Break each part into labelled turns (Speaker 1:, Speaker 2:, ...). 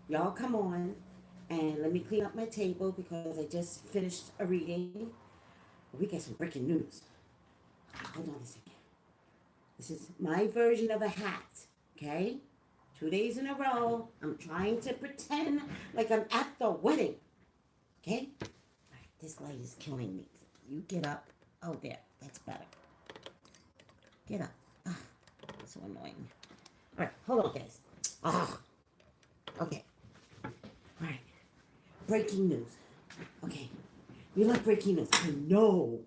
Speaker 1: Y'all come on and let me clean up my table because I just finished a reading. We got some breaking news. Hold on a second. This is my version of a hat, okay? 2 days in a row, I'm trying to pretend like I'm at the wedding, okay? All right, this light is killing me. You get up. Oh, there. That's better. Get up. Ah, so annoying. All right, hold on, guys. Ah, okay. All right. Breaking news. Okay. You like breaking news. I know.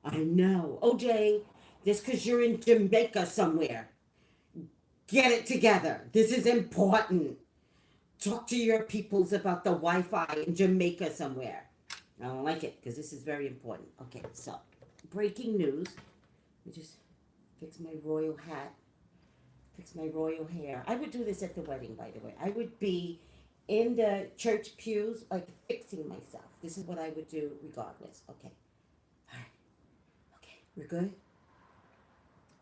Speaker 1: I know. OJ, just because you're in Jamaica somewhere, get it together. This is important. Talk to your peoples about the Wi Fi in Jamaica somewhere. I don't like it because this is very important. Okay, so breaking news. Let me just fix my royal hat, fix my royal hair. I would do this at the wedding, by the way. I would be in the church pews, like fixing myself. This is what I would do regardless. Okay. All right. Okay. We're good?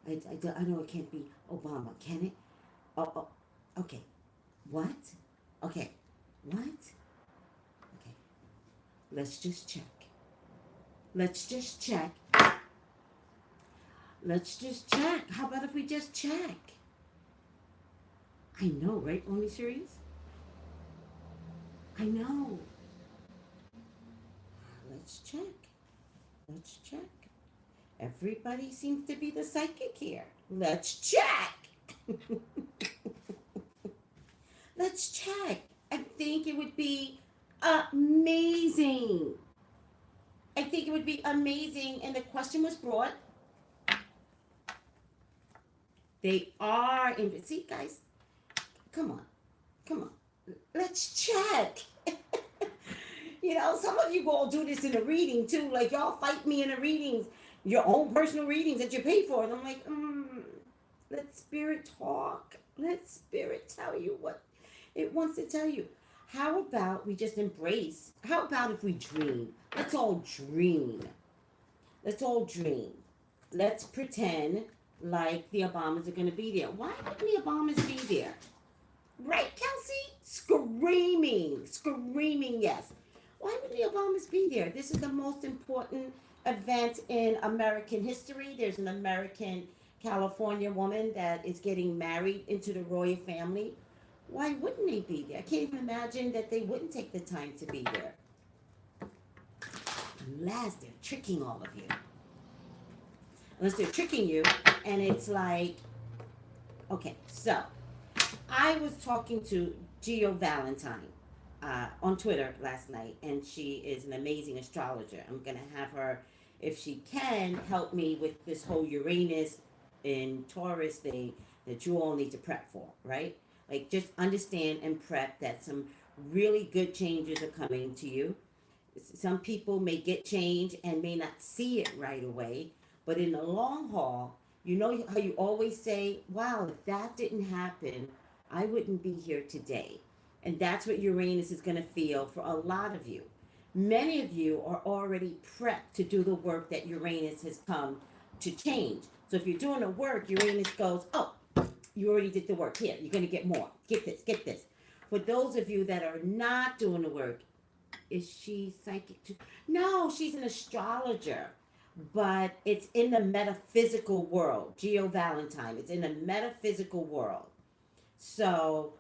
Speaker 1: I know it can't be Obama, can it? Oh, okay. What? Okay. What? Okay. Let's just check. Let's just check. Let's just check. How about if we just check? I know, right, Oni Series? I know. Let's check. Let's check. Everybody seems to be the psychic here. Let's check. Let's check. I think it would be amazing. I think it would be amazing. And the question was brought. They are in. See, guys, come on. Come on. Let's check. Some of you all do this in a reading too. Like, y'all fight me in the readings, your own personal readings that you pay for. And I'm like, let spirit talk. Let spirit tell you what it wants to tell you. How about we just embrace? How about if we dream? Let's all dream. Let's all dream. Let's pretend like the Obamas are going to be there. Why wouldn't the Obamas be there? Right, Kelsey? Screaming, screaming, yes. Why would the Obamas be there? This is the most important event in American history. There's an American California woman that is getting married into the royal family. Why wouldn't they be there? I can't even imagine that they wouldn't take the time to be there. Unless they're tricking all of you. Unless they're tricking you, and it's like, okay, so I was talking to Geo Valentine on Twitter last night, and she is an amazing astrologer. I'm gonna have her, if she can, help me with this whole Uranus in Taurus thing that you all need to prep for, right? Like, just understand and prep that some really good changes are coming to you. Some people may get change and may not see it right away, but in the long haul, you know how you always say, wow, if that didn't happen, I wouldn't be here today. And that's what Uranus is going to feel for a lot of you. Many of you are already prepped to do the work that Uranus has come to change. So if you're doing the work, Uranus goes, oh, you already did the work. Here, you're going to get more. Get this, get this. For those of you that are not doing the work, is she psychic too? No, she's an astrologer, but it's in the metaphysical world. Geo Valentine, it's in the metaphysical world. So,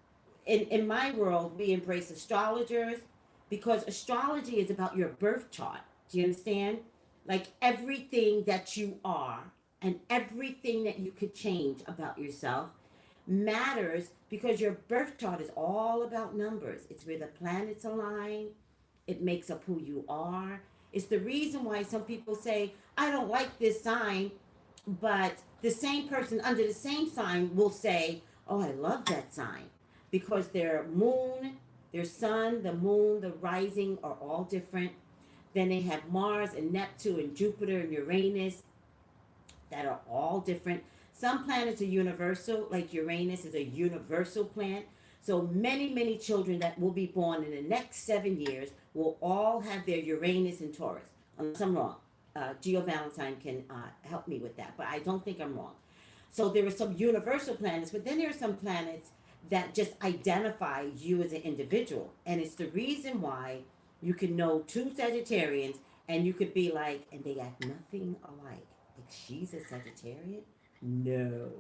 Speaker 1: in my world, we embrace astrologers because astrology is about your birth chart. Do you understand? Like, everything that you are and everything that you could change about yourself matters because your birth chart is all about numbers. It's where the planets align, it makes up who you are. It's the reason why some people say, I don't like this sign, but the same person under the same sign will say, oh, I love that sign. Because their moon, their sun, the moon, the rising are all different. Then they have Mars and Neptune and Jupiter and Uranus that are all different. Some planets are universal, like Uranus is a universal planet. So many children that will be born in the next 7 years will all have their Uranus in Taurus. Unless I'm wrong. Geo Valentine can help me with that, but I don't think I'm wrong. So there are some universal planets, but then there are some planets that just identify you as an individual. And it's the reason why you can know two Sagittarians and you could be like, and they act nothing alike. Like, she's a Sagittarian? No.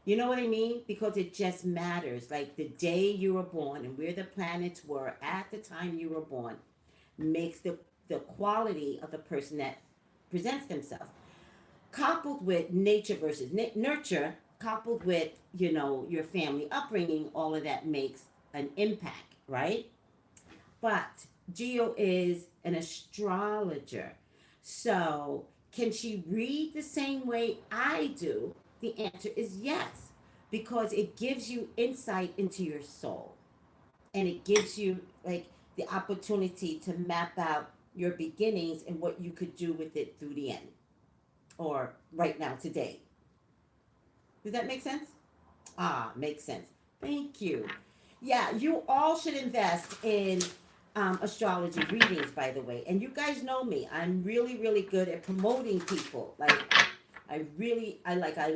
Speaker 1: You know what I mean? Because it just matters. Like the day you were born and where the planets were at the time you were born makes the quality of the person that presents themselves. Coupled with nature versus nurture, coupled with, your family upbringing, all of that makes an impact, right? But Geo is an astrologer. So, can she read the same way I do? The answer is yes, because it gives you insight into your soul, and it gives you like the opportunity to map out your beginnings and what you could do with it through the end or right now today. Does that make sense? Ah, makes sense. Thank you. Yeah, you all should invest in astrology readings, by the way. And you guys know me. I'm really, really good at promoting people. Like, I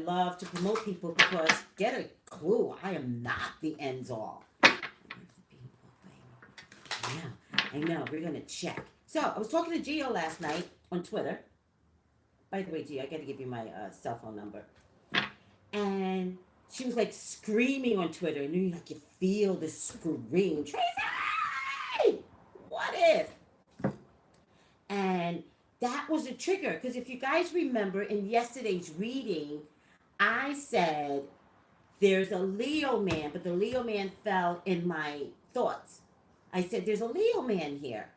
Speaker 1: love to promote people because get a clue. I am not the ends all. Yeah, I know. We're gonna check. So I was talking to Gio last night on Twitter. By the way, Gio, I got to give you my cell phone number. And she was like screaming on Twitter, and you feel the scream, Tracy, what if? And that was a trigger because if you guys remember in yesterday's reading, I said there's a Leo man, but the Leo man fell in my thoughts. I said there's a Leo man here.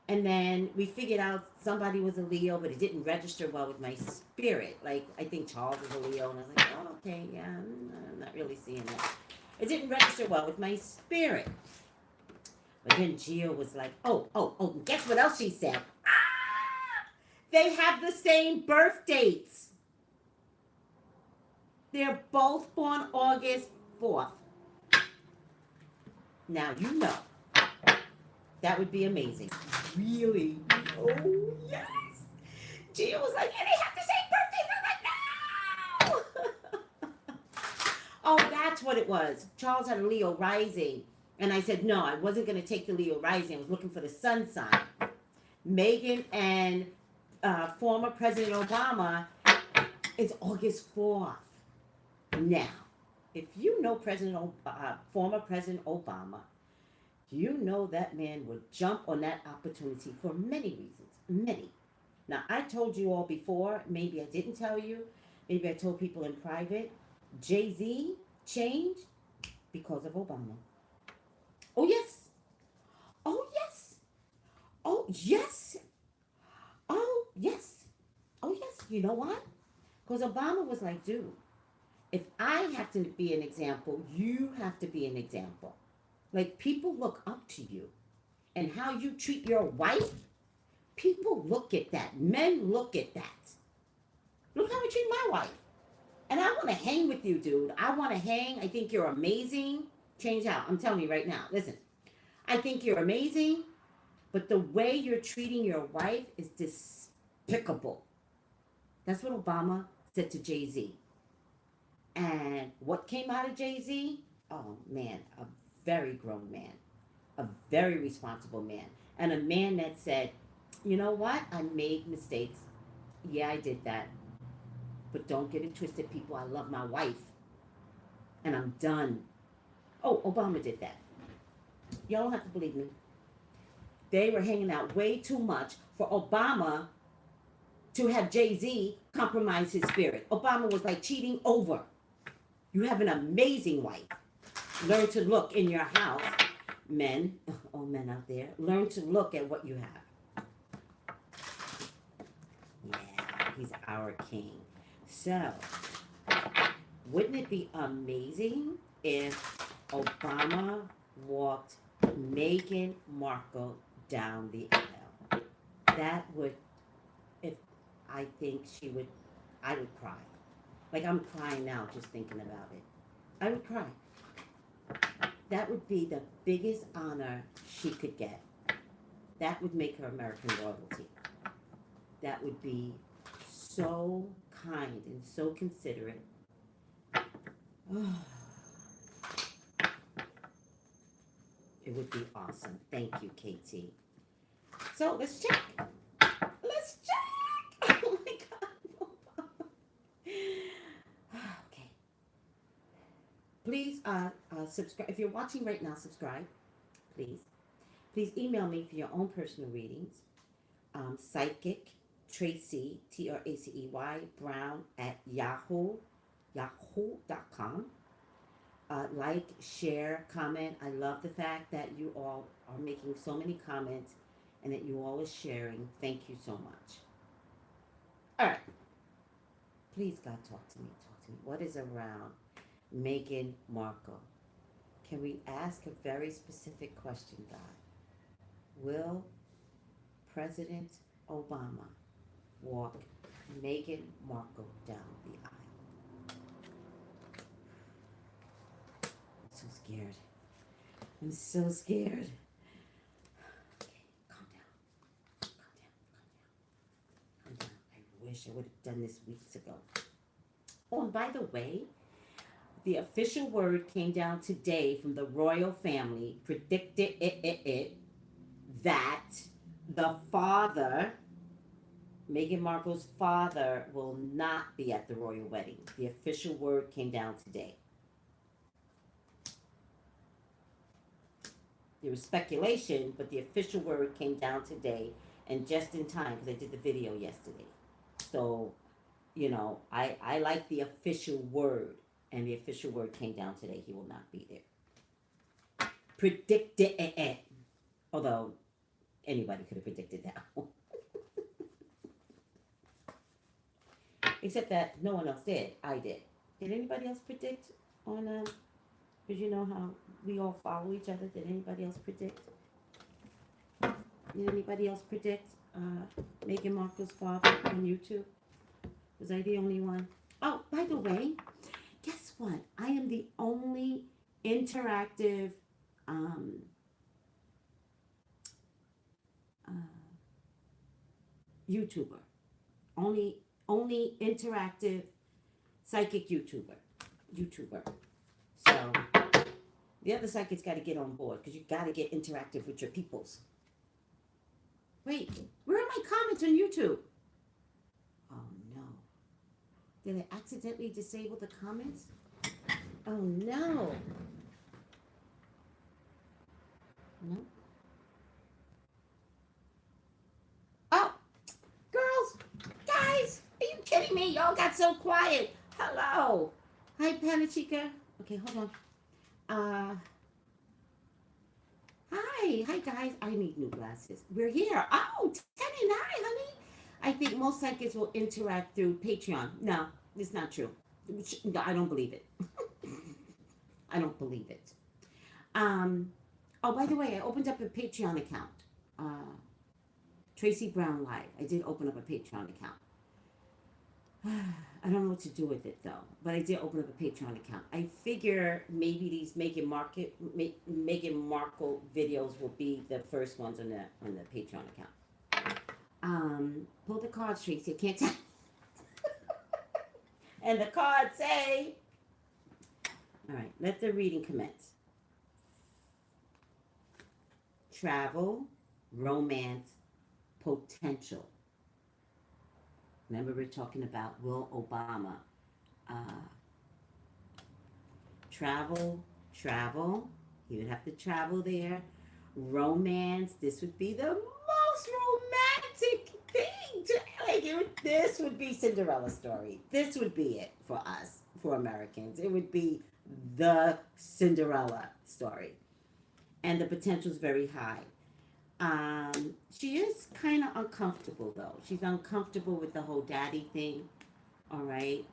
Speaker 1: And then we figured out somebody was a Leo, but it didn't register well with my spirit. Like, I think Charles is a Leo, and I was like, oh, okay, yeah, I'm not really seeing it. It didn't register well with my spirit. But then Gio was like, oh, guess what else she said? Ah! They have the same birth dates. They're both born August 4th. Now, you know. That would be amazing. Really? Oh, yes. Gio was like, and they have the same birthday. I was like, no. Oh, that's what it was. Charles had a Leo rising. And I said, no, I wasn't going to take the Leo rising. I was looking for the sun sign. Meghan and former President Obama is August 4th. Now, if you know former President Obama, you know that man would jump on that opportunity for many reasons. Many. Now, I told you all before, maybe I didn't tell you, maybe I told people in private, Jay-Z changed because of Obama. Oh, yes. Oh, yes. Oh, yes. Oh, yes. Oh, yes. You know what? Because Obama was like, dude, if I have to be an example, you have to be an example. Like, people look up to you. And how you treat your wife, people look at that. Men look at that. Look how I treat my wife. And I want to hang with you, dude. I want to hang. I think you're amazing. Change out. I'm telling you right now. Listen, I think you're amazing, but the way you're treating your wife is despicable. That's what Obama said to Jay-Z. And what came out of Jay-Z? Oh, man, a very grown man. A very responsible man. And a man that said, you know what? I made mistakes. Yeah, I did that. But don't get it twisted, people. I love my wife. And I'm done. Oh, Obama did that. Y'all don't have to believe me. They were hanging out way too much for Obama to have Jay-Z compromise his spirit. Obama was like cheating over. You have an amazing wife. Learn to look in your house. Men, all men out there, learn to look at what you have. Yeah, he's our king. So, wouldn't it be amazing if Obama walked Meghan Markle down the aisle? That would, if I think I would cry. Like, I'm crying now just thinking about it. I would cry. That would be the biggest honor she could get. That would make her American royalty. That would be so kind and so considerate. It would be awesome. Thank you, KT. So let's check. Let's check. Oh my God. Okay. Please subscribe. If you're watching right now, subscribe. Please. Please email me for your own personal readings. Psychic Tracy, Tracey, Brown at yahoo.com. Like, share, comment. I love the fact that you all are making so many comments and that you all are sharing. Thank you so much. All right. Please, God, talk to me. Talk to me. What is around Meghan Markle? Can we ask a very specific question, God? Will President Obama walk Meghan Markle down the aisle? I'm so scared. I'm so scared. Okay, calm down. Calm down. Calm down. Calm down. I wish I would have done this weeks ago. Oh, and by the way, the official word came down today from the royal family, predicted that the father, Meghan Markle's father, will not be at the royal wedding. The official word came down today. There was speculation, but the official word came down today, and just in time because I did the video yesterday. So, I like the official word, and the official word came down today. He will not be there. Predicted it. Although anybody could have predicted that. Except that no one else did. I did. Did anybody else predict on because you know how we all follow each other. Did anybody else predict? Did anybody else predict Meghan Markle's father on YouTube? Was I the only one? Oh, by the way, guess what? I am the only interactive YouTuber. Only interactive psychic YouTuber. So the other psychics got to get on board because you got to get interactive with your peoples. Wait, where are my comments on YouTube? Oh no. Did I accidentally disable the comments? Oh no. No. Oh, girls, guys, are you kidding me? Y'all got so quiet. Hello. Hi, Panachica. Okay, hold on. Hi guys. I need new glasses. We're here. Oh, 10 and 9, honey. I think most psychics will interact through Patreon. No, it's not true. No, I don't believe it. I don't believe it. Oh, by the way, I opened up a Patreon account. Tracy Brown Live. I did open up a Patreon account. I don't know what to do with it though, but I did open up a Patreon account. I figure maybe these Meghan Markle videos will be the first ones on the Patreon account. Pull the cards, Tracy. I can't tell. And the cards say, all right, let the reading commence. Travel, romance, potential. Remember, we're talking about Will Obama. Travel. He would have to travel there. Romance. This would be the most romantic thing. This would be Cinderella's story. This would be it for us, for Americans. It would be the Cinderella story. And the potential is very high. She is kind of uncomfortable though. She's uncomfortable with the whole daddy thing. All right.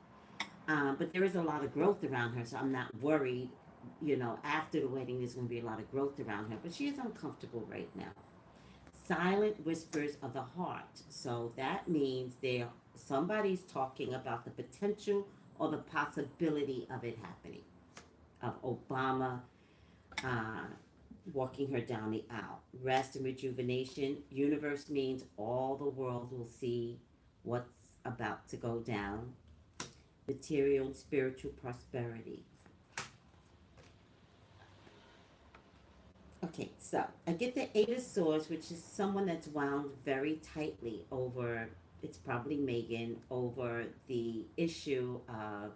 Speaker 1: But there is a lot of growth around her, so I'm not worried. After the wedding, there's going to be a lot of growth around her, but she is uncomfortable right now. Silent whispers of the heart. So that means somebody's talking about the potential or the possibility of it happening. Of Obama walking her down the aisle. Rest and rejuvenation. Universe means all the world will see what's about to go down. Material and spiritual prosperity. Okay, so I get the Eight of Swords, which is someone that's wound very tightly over, it's probably Megan, over the issue of,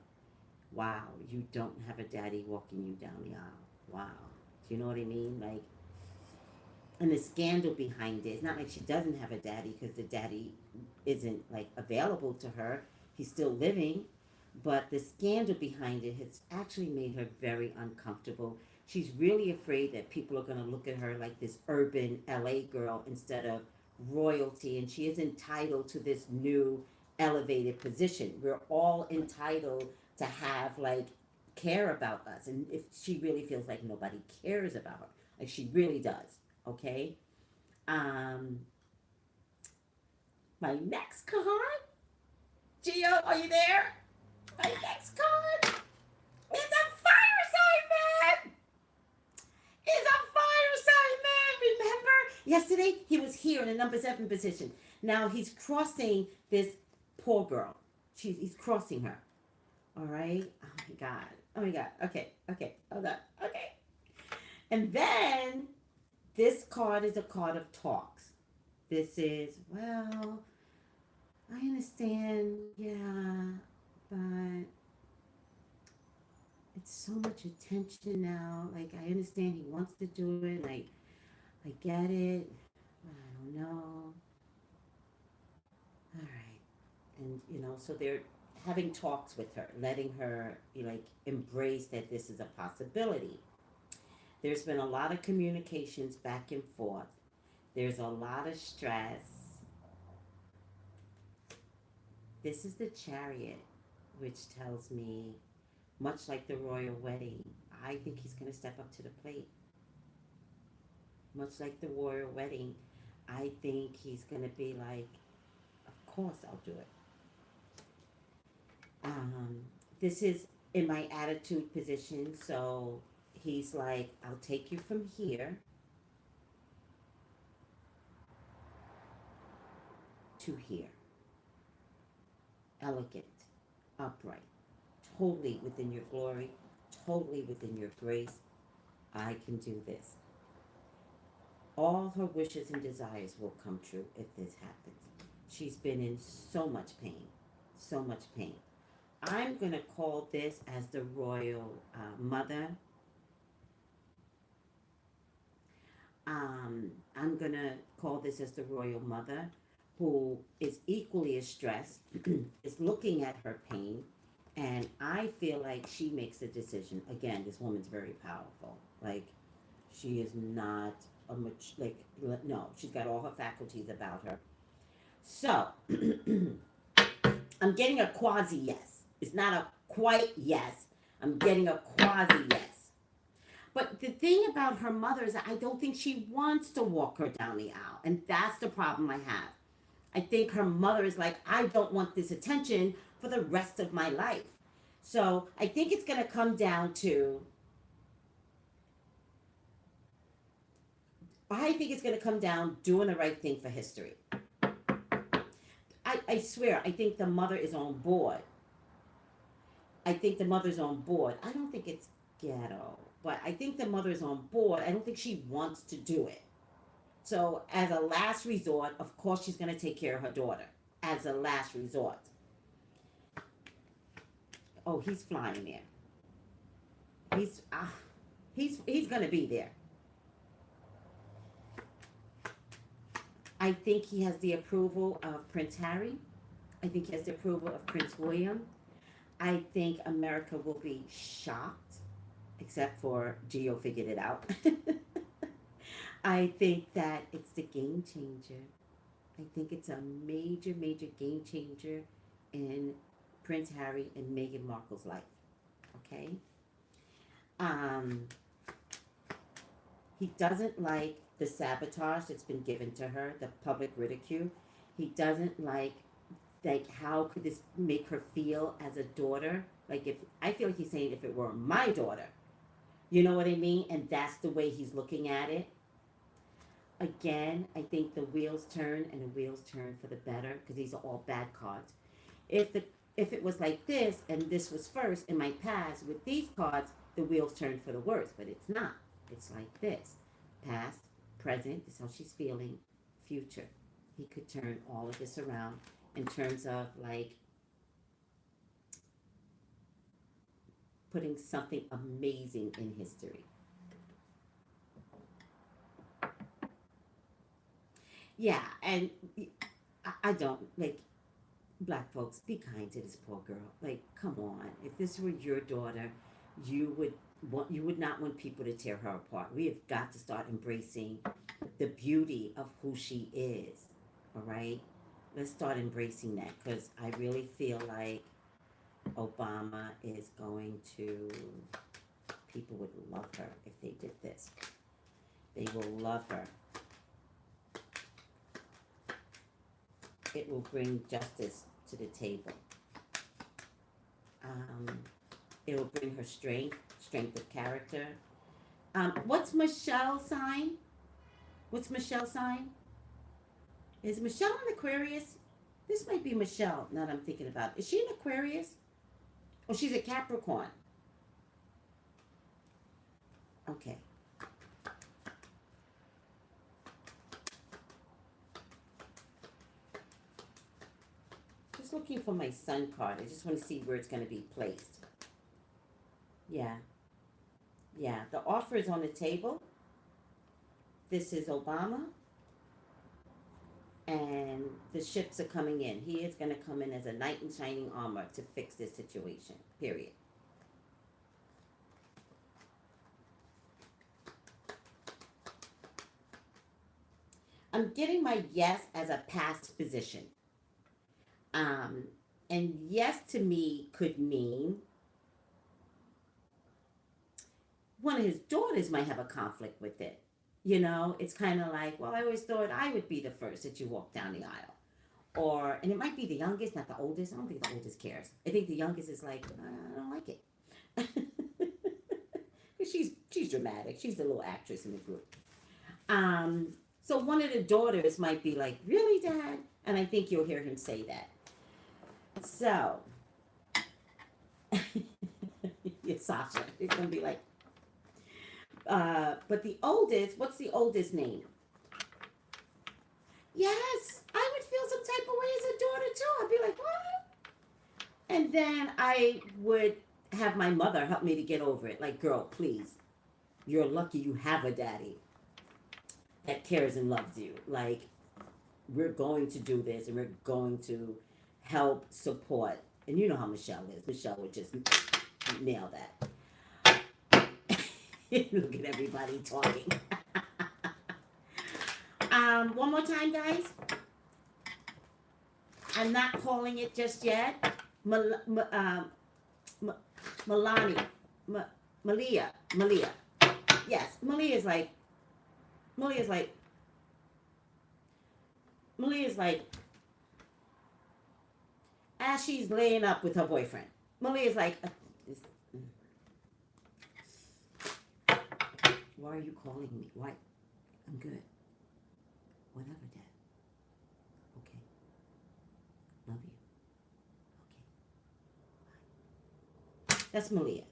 Speaker 1: wow, you don't have a daddy walking you down the aisle. Wow. Do you know what I mean? Like, and the scandal behind it. It's not like she doesn't have a daddy because the daddy isn't like available to her. He's still living, but the scandal behind it has actually made her very uncomfortable. She's really afraid that people are going to look at her like this urban LA girl instead of royalty, and she is entitled to this new elevated position. We're all entitled to have like care about us, and if she really feels like nobody cares about her, like she really does, okay? Um, my next card, Gio, are you there? My next card is a fire sign man. Is a fire sign man. Remember yesterday he was here in the number 7 position. Now he's crossing this poor girl. He's crossing her. All right. Oh my god. Oh my god. Okay. Okay. Hold on. Okay. And then this card is a card of talks. This is, well, I understand, yeah, but it's so much attention now. Like, I understand he wants to do it. Like, I get it. I don't know. All right. And, so they're having talks with her, letting her, like, embrace that this is a possibility. There's been a lot of communications back and forth. There's a lot of stress. This is the chariot, which tells me, much like the royal wedding, I think he's going to step up to the plate. Much like the royal wedding, I think he's going to be like, of course I'll do it. Um, this is in my attitude position, so he's like, I'll take you from here to here. Elegant, upright, totally within your glory, totally within your grace. I can do this. All her wishes and desires will come true if this happens. She's been in so much pain, so much pain. I'm going to call this as the royal mother. I'm going to call this as the royal mother who is equally as stressed, is looking at her pain, and I feel like she makes a decision. Again, this woman's very powerful. Like, she is not a much, like, no, she's got all her faculties about her. So, I'm getting a quasi yes. It's not a quite yes. I'm getting a quasi yes. But the thing about her mother is that I don't think she wants to walk her down the aisle. And that's the problem I have. I think her mother is like, I don't want this attention for the rest of my life. So I think it's going to come down to, I think it's going to come down doing the right thing for history. I swear, I think the mother is on board. I think the mother's on board. I don't think it's ghetto, but I think the mother's on board. I don't think she wants to do it. So, as a last resort, of course, she's going to take care of her daughter. As a last resort. Oh, he's flying there. He's he's going to be there. I think he has the approval of Prince Harry. I think he has the approval of Prince William. I think America will be shocked, except for Geo figured it out. I think that it's the game changer. I think it's a major, major game changer in Prince Harry and Meghan Markle's life. Okay? Um, he doesn't like the sabotage that's been given to her, the public ridicule. He doesn't like how could this make her feel as a daughter? Like, if I feel like he's saying, if it were my daughter, you know what I mean? And that's the way he's looking at it. Again, I think the wheels turn, and the wheels turn for the better, because these are all bad cards. If the if it was like this and this was first in my past with these cards, the wheels turn for the worse, but it's not. It's like this. Past, present, this is how she's feeling. Future, he could turn all of this around in terms of like putting something amazing in history. Yeah, and I don't like black folks. Be kind to this poor girl. Like, come on. If this were your daughter, you would not want people to tear her apart. We have got to start embracing the beauty of who she is. All right, let's start embracing that because I really feel like Obama is going to. People would love her if they did this. They will love her. It will bring justice to the table. Um, it will bring her strength of character. What's Michelle's sign? What's Michelle's sign? Is Michelle an Aquarius? This might be Michelle, now that I'm thinking about it. Is she an Aquarius? Oh, she's a Capricorn. Okay. Just looking for my sun card. I just want to see where it's going to be placed. Yeah. Yeah. The offer is on the table. This is Obama. And the ships are coming in. He is going to come in as a knight in shining armor to fix this situation. Period. I'm getting my yes as a past position. Um, and yes to me could mean one of his daughters might have a conflict with it. You know, it's kind of like, well, I always thought I would be the first that you walk down the aisle. Or, and it might be the youngest, not the oldest. I don't think the oldest cares. I think the youngest is like, I don't like it. she's dramatic. She's the little actress in the group. So one of the daughters might be like, really, Dad? And I think you'll hear him say that. So, yeah, Sasha. It's going to be like, but the oldest, what's the oldest name? Yes, I would feel some type of way as a daughter too. I'd be like, what? And then I would have my mother help me to get over it. Like, girl, please. You're lucky you have a daddy that cares and loves you. Like, we're going to do this and we're going to help support. And you know how Michelle is. Michelle would just nail that. Look at everybody talking. One more time, guys. I'm not calling it just yet. Milani. Malia. Yes, Malia's like, as she's laying up with her boyfriend. Malia's like, why are you calling me? Why? I'm good. Whatever, Dad. Okay. Love you. Okay. Bye. That's Malia.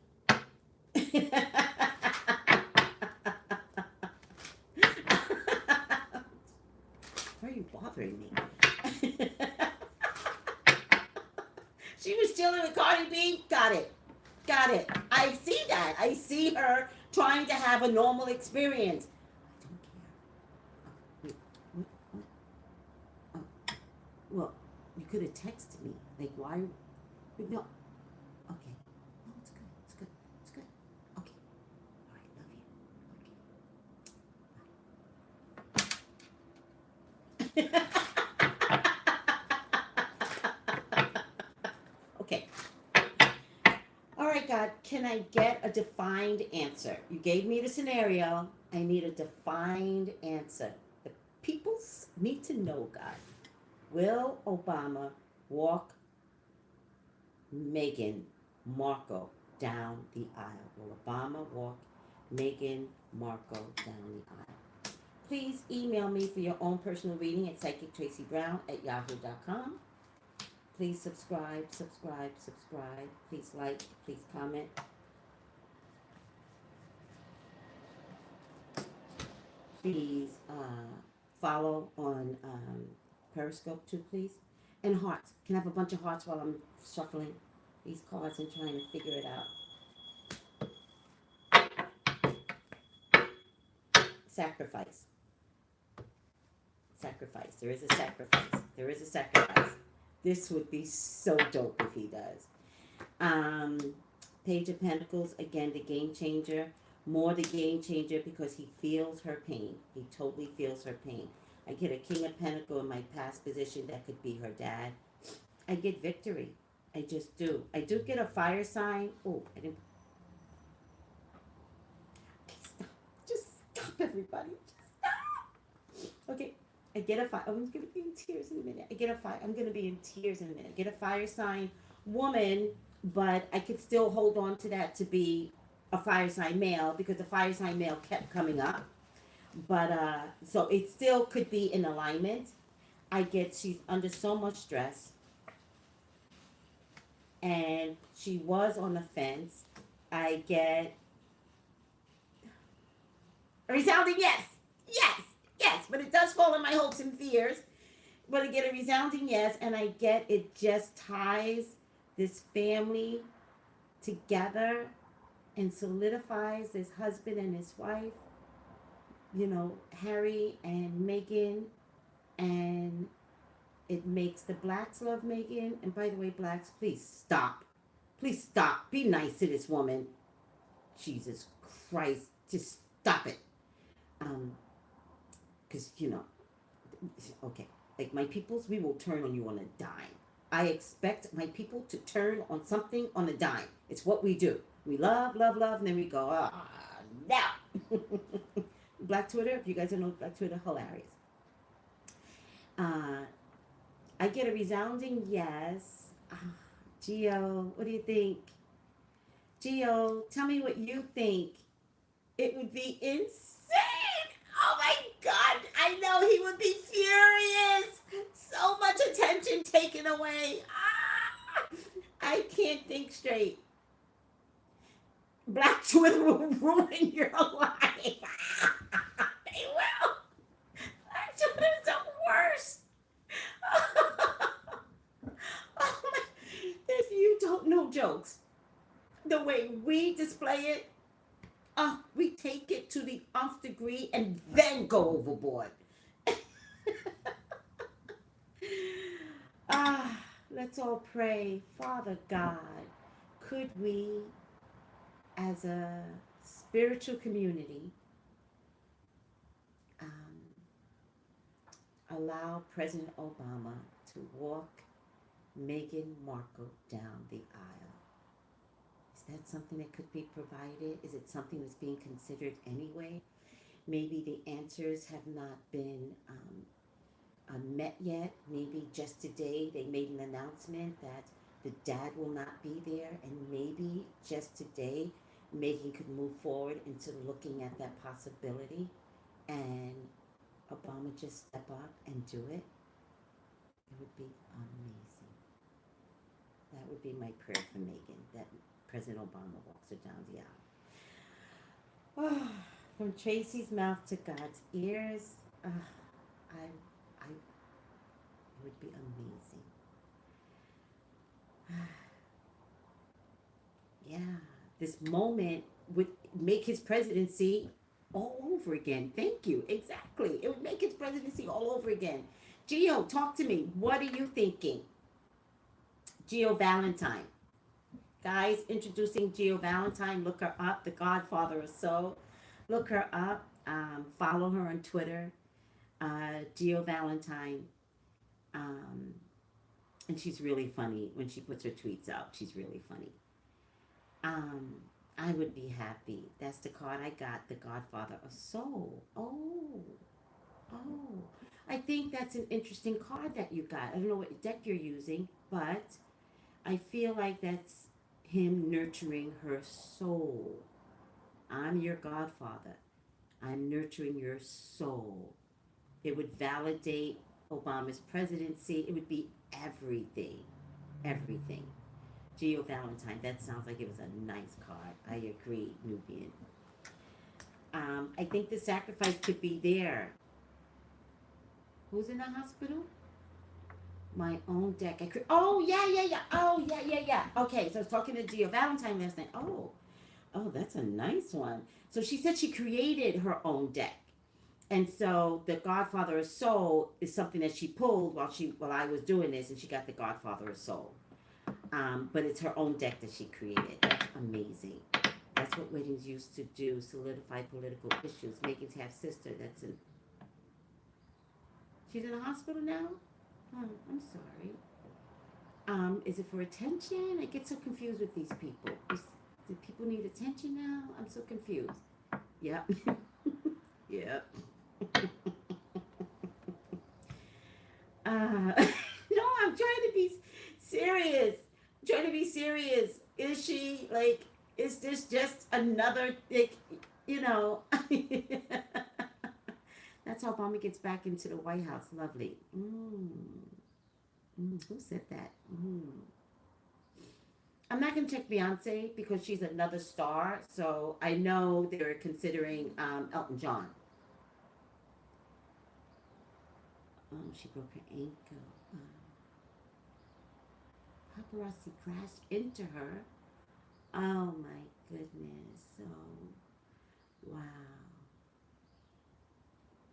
Speaker 1: Why are you bothering me? She was chilling with Cardi B. Got it. I see that. I see her trying to have a normal experience. I don't care. Wait, what? Oh, well, you could have texted me. Like, why? No. Okay. No, it's good. Okay. All right, love you. Okay. Okay. All right, God, can I get a defined answer? You gave me the scenario. I need a defined answer. The people need to know, God. Will Obama walk Meghan Markle down the aisle? Will Obama walk Meghan Markle down the aisle? Please email me for your own personal reading at psychictracybrown@yahoo.com. Please subscribe. Please like, please comment. please follow on Periscope too, please. And hearts. Can I have a bunch of hearts while I'm shuffling these cards and trying to figure it out? Sacrifice. Sacrifice. There is a sacrifice. There is a sacrifice. This would be so dope if he does. Page of Pentacles, again, the game changer. More the game changer because he feels her pain. He totally feels her pain. I get a King of Pentacles in my past position. That could be her dad. I get victory. I just do. I do get a fire sign. Oh, I didn't. Okay, stop. Just stop, everybody. Just stop. Okay. I get a fire. I'm going to be in tears in a minute. I get a fire. I'm going to be in tears in a minute. I get a fire sign woman, but I could still hold on to that to be a fire sign male because the fire sign male kept coming up. But so it still could be in alignment. I get she's under so much stress, and she was on the fence. I get a resounding yes, yes, yes. But it does fall in my hopes and fears. But I get a resounding yes, and I get it just ties this family together and solidifies this husband and his wife, you know, Harry and Meghan, and it makes the blacks love Meghan. And by the way, blacks, please stop. Please stop. Be nice to this woman. Jesus Christ. Just stop it. Because, you know, okay. Like my peoples, we will turn on you on a dime. I expect my people to turn on something on a dime. It's what we do. We love, love, love, and then we go, no. Black Twitter, if you guys don't know Black Twitter, hilarious. I get a resounding yes. Gio, what do you think? Gio, tell me what you think. It would be insane. Oh my God. I know he would be furious. So much attention taken away. I can't think straight. Black Twitter will ruin your life. They will. Black Twitter is the worst. Oh my. If you don't know jokes, the way we display it, we take it to the nth degree and then go overboard. Let's all pray. Father God, could we, as a spiritual community, allow President Obama to walk Meghan Markle down the aisle? Is that something that could be provided? Is it something that's being considered anyway? Maybe the answers have not been met yet. Maybe just today they made an announcement that the dad will not be there, and maybe just today Meghan could move forward into looking at that possibility, and Obama just step up and do it. It would be amazing. That would be my prayer for Meghan, that President Obama walks her down the aisle. Oh, from Tracy's mouth to God's ears, it would be amazing. Yeah, this moment would make his presidency all over again. Thank you. Exactly. It would make his presidency all over again. Gio, talk to me. What are you thinking? Gio Valentine. Guys, introducing Gio Valentine. Look her up. The Godfather of Soul. Look her up. Follow her on Twitter. Gio Valentine. And she's really funny when she puts her tweets out. She's really funny. I would be happy. That's the card I got. The Godfather of Soul. Oh. I think that's an interesting card that you got. I don't know what deck you're using, but I feel like that's him nurturing her soul. I'm your Godfather. I'm nurturing your soul. It would validate Obama's presidency. It would be everything. Everything. Gio Valentine, that sounds like it was a nice card. I agree, Nubian. I think the sacrifice could be there. Who's in the hospital? My own deck. Oh yeah, yeah, yeah. Oh yeah, yeah, yeah. Okay, so I was talking to Gio Valentine last night. Oh, that's a nice one. So she said she created her own deck, and so the Godfather of Soul is something that she pulled while I was doing this, and she got the Godfather of Soul. But it's her own deck that she created. That's amazing. That's what weddings used to do: solidify political issues. Megan's half sister. She's in the hospital now. Oh, I'm sorry. Is it for attention? I get so confused with these people. Do people need attention now? I'm so confused. Yep. Yep. No, I'm trying to be serious. I'm trying to be serious. Is she like? Is this just another like? You know. That's how Obama gets back into the White House. Lovely. Who said that? I'm not gonna check Beyonce because she's another star. So I know they're considering Elton John. Oh, she broke her ankle. Paparazzi crashed into her. Oh my goodness. So wow,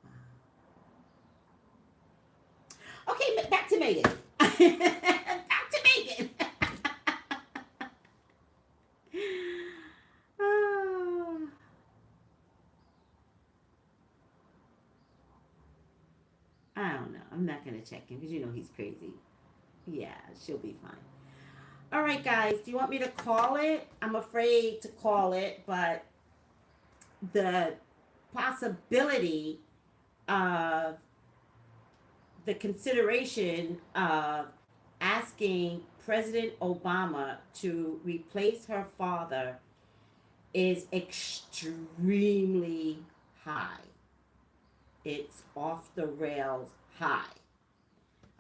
Speaker 1: wow. Okay, back to Megan. Back to Megan. Oh, I don't know. I'm not gonna check him because you know he's crazy. Yeah, she'll be fine. All right, guys. Do you want me to call it? I'm afraid to call it, but the possibility of the consideration of asking President Obama to replace her father is extremely high. It's off the rails high.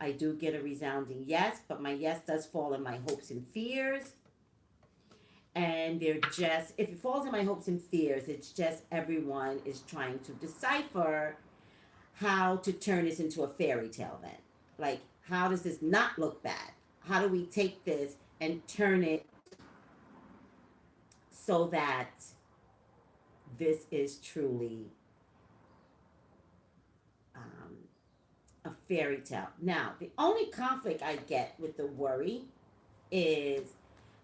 Speaker 1: I do get a resounding yes, but my yes does fall in my hopes and fears. And they're just, if it falls in my hopes and fears, it's just everyone is trying to decipher how to turn this into a fairy tale then. Like, how does this not look bad? How do we take this and turn it so that this is truly um, a fairy tale? Now, the only conflict I get with the worry is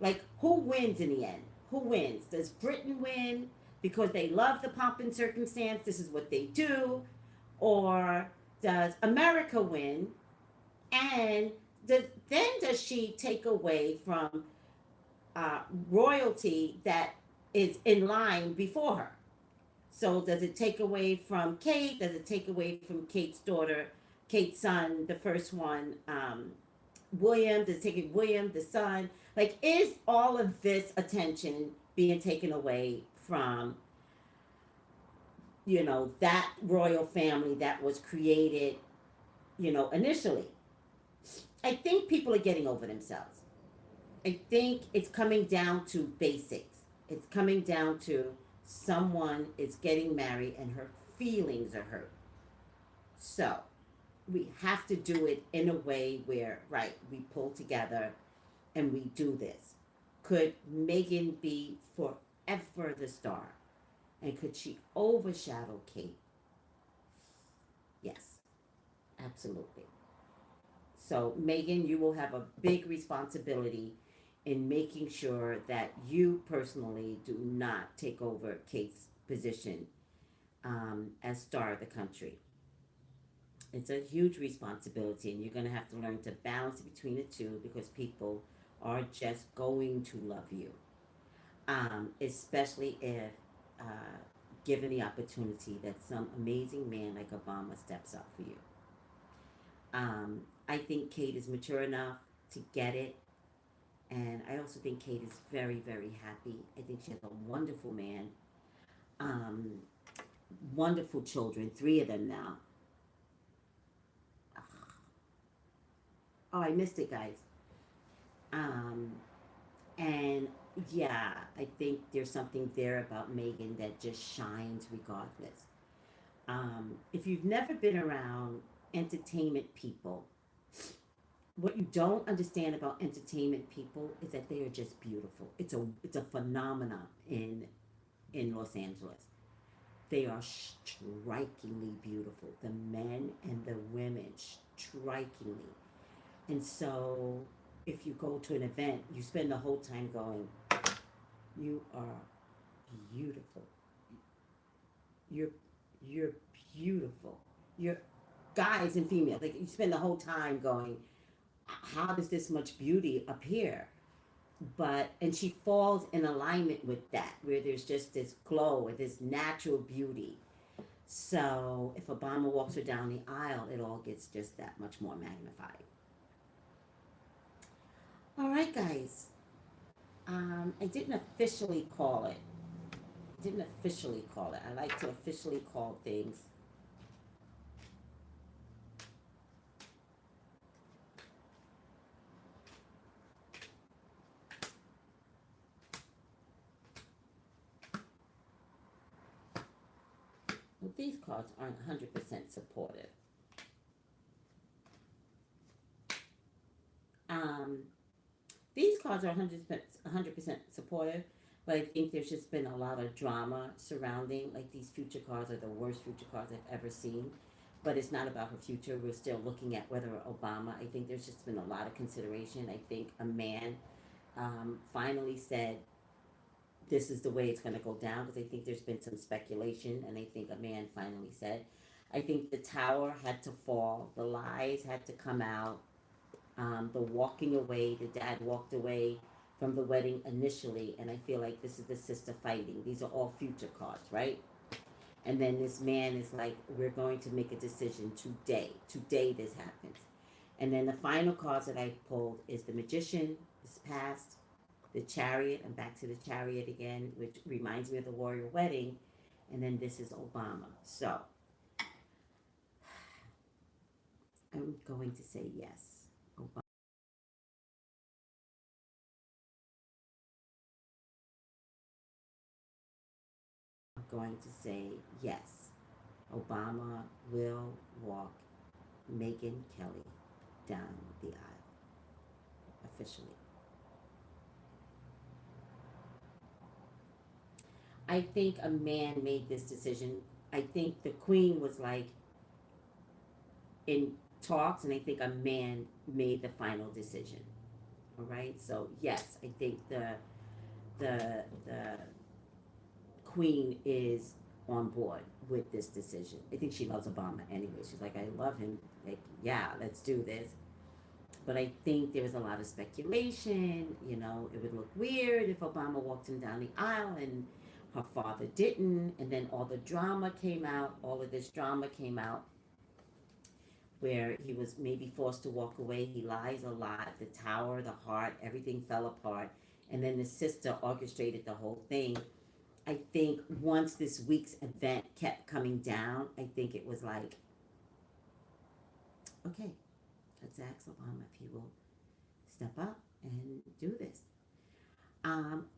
Speaker 1: like, who wins in the end? Who wins? Does Britain win because they love the pomp and circumstance? This is what they do. Or does America win? And does she take away from uh, royalty that is in line before her? So does it take away from Kate? Does it take away from Kate's daughter, Kate's son, the first one, William? Does it take away William, the son? Like, is all of this attention being taken away from, that royal family that was created, initially? I think people are getting over themselves. I think it's coming down to basics. It's coming down to someone is getting married and her feelings are hurt. So we have to do it in a way where, right, we pull together and we do this. Could Megan be forever the star? And could she overshadow Kate? Yes, absolutely. So, Megan, you will have a big responsibility in making sure that you personally do not take over Kate's position as star of the country. It's a huge responsibility, and you're going to have to learn to balance between the two because people are just going to love you, especially if given the opportunity that some amazing man like Obama steps up for you. I think Kate is mature enough to get it. And I also think Kate is very, very happy. I think she has a wonderful man, um, wonderful children, three of them now. Oh, I missed it, guys. Um, and yeah, I think there's something there about Megan that just shines regardless. If you've never been around entertainment people, what you don't understand about entertainment people is that they are just beautiful. It's a phenomenon in Los Angeles. They are strikingly beautiful. The men and the women, strikingly. And so, if you go to an event, you spend the whole time going, "You are beautiful. You're you're beautiful. You're guys and females. Like you spend the whole time going, how does this much beauty appear?" But and she falls in alignment with that, where there's just this glow and this natural beauty. So if Obama walks her down the aisle, it all gets just that much more magnified. All right, guys. I didn't officially call it. Didn't officially call it. I like to officially call things. Well, these cards aren't 100% supportive. Um, these cards are 100% supportive, but I think there's just been a lot of drama surrounding, like these future cards are the worst future cards I've ever seen. But it's not about her future. We're still looking at whether Obama. I think there's just been a lot of consideration. I think a man finally said this is the way it's going to go down because I think there's been some speculation, and I think a man finally said. I think the tower had to fall, the lies had to come out, the walking away, the dad walked away from the wedding initially, and I feel like this is the sister fighting. These are all future cards, right? And then this man is like, we're going to make a decision today. Today this happens. And then the final cards that I pulled is the magician is past, the chariot. I'm back to the chariot again, which reminds me of the warrior wedding. And then this is Obama. So I'm going to say yes. Obama. I'm going to say yes. Obama will walk Meghan Kelly down the aisle officially. I think a man made this decision. I think the queen was like in talks, and I think a man made the final decision. All right. So yes, I think the queen is on board with this decision. I think she loves Obama anyway. She's like, I love him. Like, yeah, let's do this. But I think there was a lot of speculation. You know, it would look weird if Obama walked him down the aisle and her father didn't. And then all the drama came out. All of this drama came out where he was maybe forced to walk away. He lies a lot. The tower, the heart, everything fell apart. And then the sister orchestrated the whole thing. I think once this week's event kept coming down, I think it was like, okay, let's ask Obama if he will step up and do this.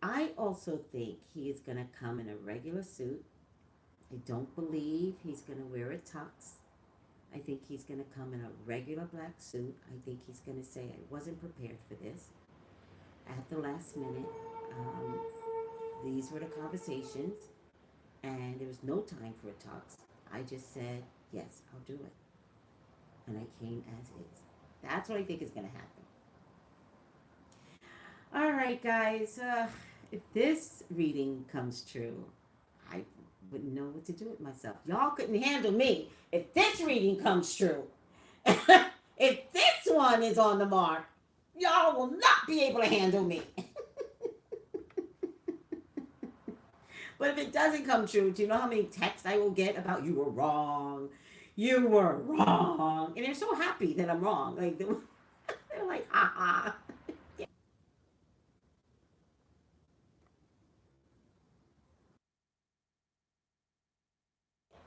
Speaker 1: I also think he is going to come in a regular suit. I don't believe he's going to wear a tux. I think he's going to come in a regular black suit. I think he's going to say, I wasn't prepared for this at the last minute. Um, these were the conversations, and there was no time for a tux. I just said, yes, I'll do it. And I came as is. That's what I think is going to happen. All right, guys. If this reading comes true, I wouldn't know what to do with myself. Y'all couldn't handle me if this reading comes true. If this one is on the mark, y'all will not be able to handle me. But if it doesn't come true, do you know how many texts I will get about you were wrong? You were wrong. And they're so happy that I'm wrong. Like, they're like, ha ha.